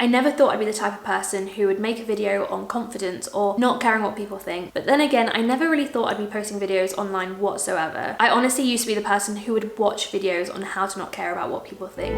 I never thought I'd be the type of person who would make a video on confidence or not caring what people think. But then again, I never really thought I'd be posting videos online whatsoever. I honestly used to be the person who would watch videos on how to not care about what people think.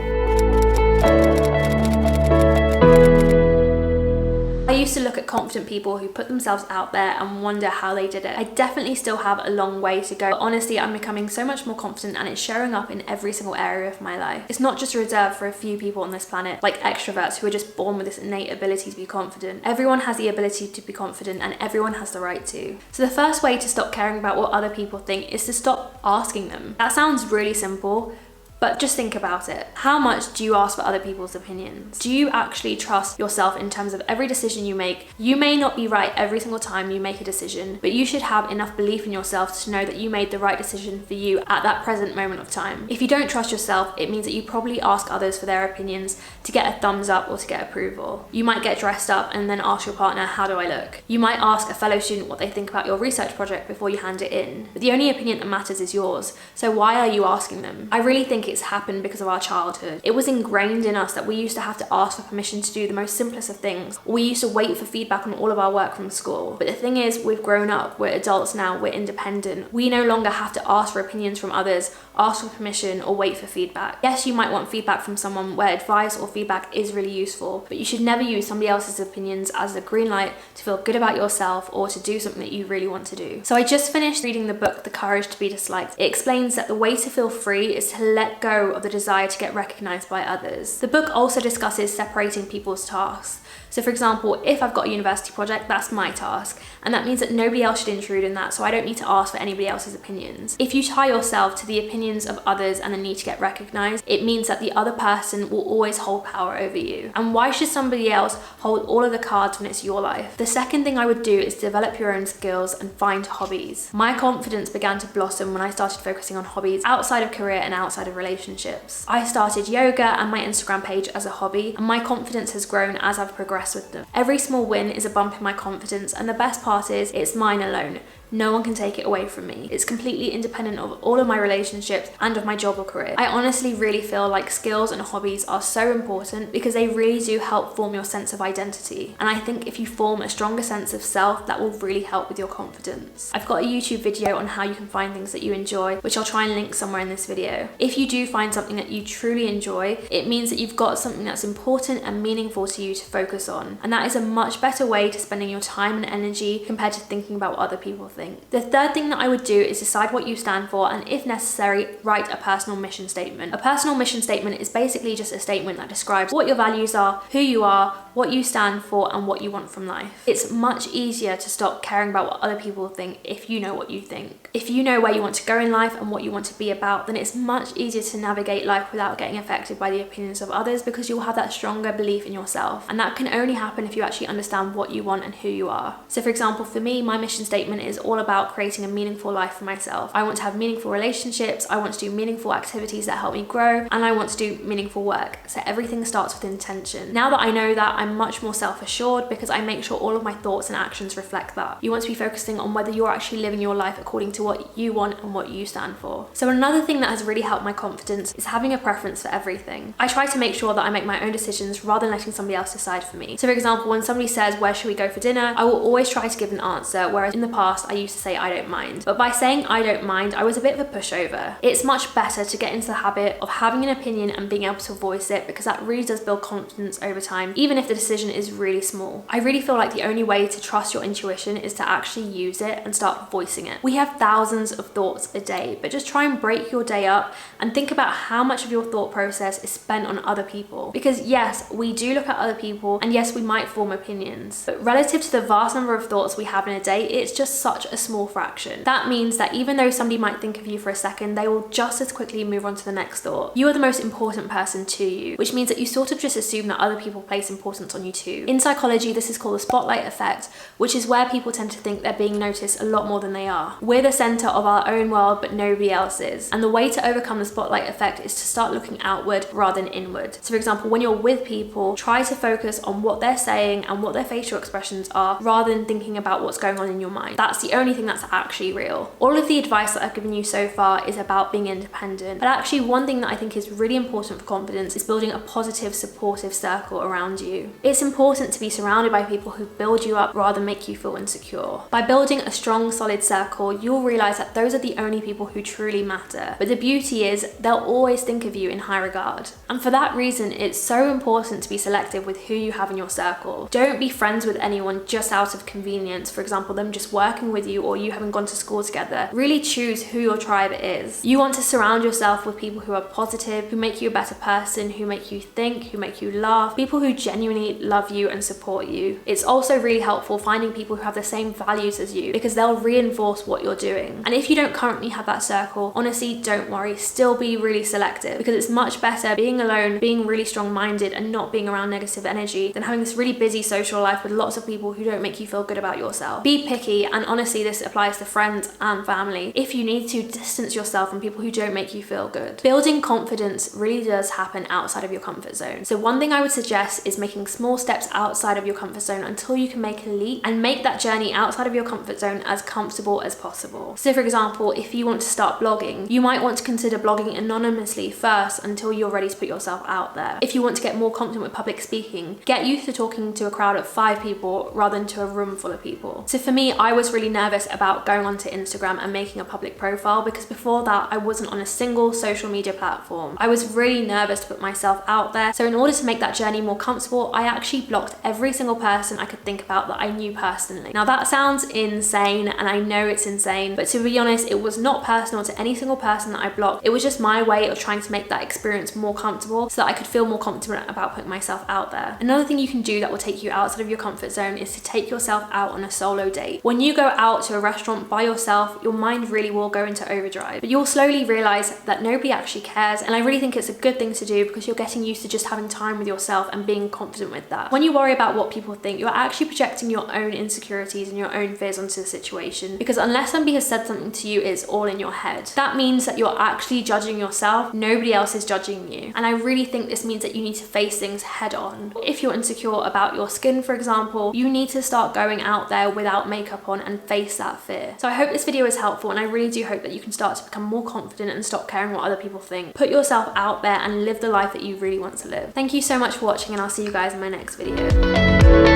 I used to look at confident people who put themselves out there and wonder how they did it. I definitely still have a long way to go. But honestly, I'm becoming so much more confident and it's showing up in every single area of my life. It's not just reserved for a few people on this planet, like extroverts who are just born with this innate ability to be confident. Everyone has the ability to be confident and everyone has the right to. So the first way to stop caring about what other people think is to stop asking them. That sounds really simple, but just think about it. How much do you ask for other people's opinions? Do you actually trust yourself in terms of every decision you make? You may not be right every single time you make a decision, but you should have enough belief in yourself to know that you made the right decision for you at that present moment of time. If you don't trust yourself, it means that you probably ask others for their opinions to get a thumbs up or to get approval. You might get dressed up and then ask your partner, how do I look? You might ask a fellow student what they think about your research project before you hand it in. But the only opinion that matters is yours. So why are you asking them? I really think it's happened because of our childhood. It was ingrained in us that we used to have to ask for permission to do the most simplest of things. We used to wait for feedback on all of our work from school. But the thing is, we've grown up, we're adults now, we're independent. We no longer have to ask for opinions from others, ask for permission, or wait for feedback. Yes, you might want feedback from someone where advice or feedback is really useful, but you should never use somebody else's opinions as a green light to feel good about yourself or to do something that you really want to do. So I just finished reading the book, The Courage to be Disliked. It explains that the way to feel free is to let go of the desire to get recognized by others. The book also discusses separating people's tasks. So for example, if I've got a university project, that's my task. And that means that nobody else should intrude in that, so I don't need to ask for anybody else's opinions. If you tie yourself to the opinions of others and the need to get recognized, it means that the other person will always hold power over you. And why should somebody else hold all of the cards when it's your life? The second thing I would do is develop your own skills and find hobbies. My confidence began to blossom when I started focusing on hobbies outside of career and outside of relationships. I started yoga and my Instagram page as a hobby, and my confidence has grown as I've progressed with them. Every small win is a bump in my confidence, and the best part is it's mine alone. No one can take it away from me. It's completely independent of all of my relationships and of my job or career. I honestly really feel like skills and hobbies are so important because they really do help form your sense of identity. And I think if you form a stronger sense of self, that will really help with your confidence. I've got a YouTube video on how you can find things that you enjoy, which I'll try and link somewhere in this video. If you do find something that you truly enjoy, it means that you've got something that's important and meaningful to you to focus on. And that is a much better way to spending your time and energy compared to thinking about what other people think. The third thing that I would do is decide what you stand for, and if necessary, write a personal mission statement. A personal mission statement is basically just a statement that describes what your values are, who you are, what you stand for, and what you want from life. It's much easier to stop caring about what other people think if you know what you think. If you know where you want to go in life and what you want to be about, then it's much easier to navigate life without getting affected by the opinions of others because you'll have that stronger belief in yourself. And that can only happen if you actually understand what you want and who you are. So for example, for me, my mission statement is all about creating a meaningful life for myself. I want to have meaningful relationships, I want to do meaningful activities that help me grow, and I want to do meaningful work. So everything starts with intention. Now that I know that, I'm much more self-assured because I make sure all of my thoughts and actions reflect that. You want to be focusing on whether you're actually living your life according to what you want and what you stand for. So another thing that has really helped my confidence is having a preference for everything. I try to make sure that I make my own decisions rather than letting somebody else decide for me. So for example, when somebody says, where should we go for dinner? I will always try to give an answer, whereas in the past, I used to say, I don't mind. But by saying I don't mind, I was a bit of a pushover. It's much better to get into the habit of having an opinion and being able to voice it because that really does build confidence over time, even if the decision is really small. I really feel like the only way to trust your intuition is to actually use it and start voicing it. We have thousands of thoughts a day, but just try and break your day up and think about how much of your thought process is spent on other people. Because yes, we do look at other people, and yes, we might form opinions, but relative to the vast number of thoughts we have in a day, it's just such a small fraction. That means that even though somebody might think of you for a second, they will just as quickly move on to the next thought. You are the most important person to you, which means that you sort of just assume that other people place importance on you too. In psychology, this is called the spotlight effect, which is where people tend to think they're being noticed a lot more than they are. We're the center of our own world, but nobody else is. And the way to overcome the spotlight effect is to start looking outward rather than inward. So for example, when you're with people, try to focus on what they're saying and what their facial expressions are rather than thinking about what's going on in your mind. That's the only thing that's actually real. All of the advice that I've given you so far is about being independent, but actually one thing that I think is really important for confidence is building a positive, supportive circle around you. you. It's important to be surrounded by people who build you up rather than make you feel insecure. By building a strong, solid circle, you'll realize that those are the only people who truly matter. But the beauty is they'll always think of you in high regard. And for that reason, it's so important to be selective with who you have in your circle. Don't be friends with anyone just out of convenience, for example, them just working with you or you having gone to school together. Really choose who your tribe is. You want to surround yourself with people who are positive, who make you a better person, who make you think, who make you laugh, people who genuinely love you and support you. It's also really helpful finding people who have the same values as you because they'll reinforce what you're doing. And if you don't currently have that circle, honestly, don't worry, still be really selective because it's much better being alone, being really strong-minded and not being around negative energy than having this really busy social life with lots of people who don't make you feel good about yourself. Be picky, and honestly, this applies to friends and family. If you need to, distance yourself from people who don't make you feel good. Building confidence really does happen outside of your comfort zone. So one thing I would suggest is making small steps outside of your comfort zone until you can make a leap and make that journey outside of your comfort zone as comfortable as possible. So for example, if you want to start blogging, you might want to consider blogging anonymously first until you're ready to put yourself out there. If you want to get more confident with public speaking, get used to talking to a crowd of 5 people rather than to a room full of people. So for me, I was really nervous about going onto Instagram and making a public profile because before that, I wasn't on a single social media platform. I was really nervous to put myself out there. So in order to make that journey more comfortable, I actually blocked every single person I could think about that I knew personally. Now that sounds insane, and I know it's insane, but to be honest, it was not personal to any single person that I blocked. It was just my way of trying to make that experience more comfortable so that I could feel more confident about putting myself out there. Another thing you can do that will take you outside of your comfort zone is to take yourself out on a solo date. When you go out to a restaurant by yourself, your mind really will go into overdrive, but you'll slowly realize that nobody actually cares, and I really think it's a good thing to do because you're getting used to just having time with yourself and being confident with that. When you worry about what people think, you're actually projecting your own insecurities and your own fears onto the situation, because unless somebody has said something to you, it's all in your head. That means that you're actually judging yourself, nobody else is judging you. And I really think this means that you need to face things head on. If you're insecure about your skin, for example, you need to start going out there without makeup on and face that fear. So I hope this video is helpful, and I really do hope that you can start to become more confident and stop caring what other people think. Put yourself out there and live the life that you really want to live. Thank you so much for watching, and I'll see you guys in my next video.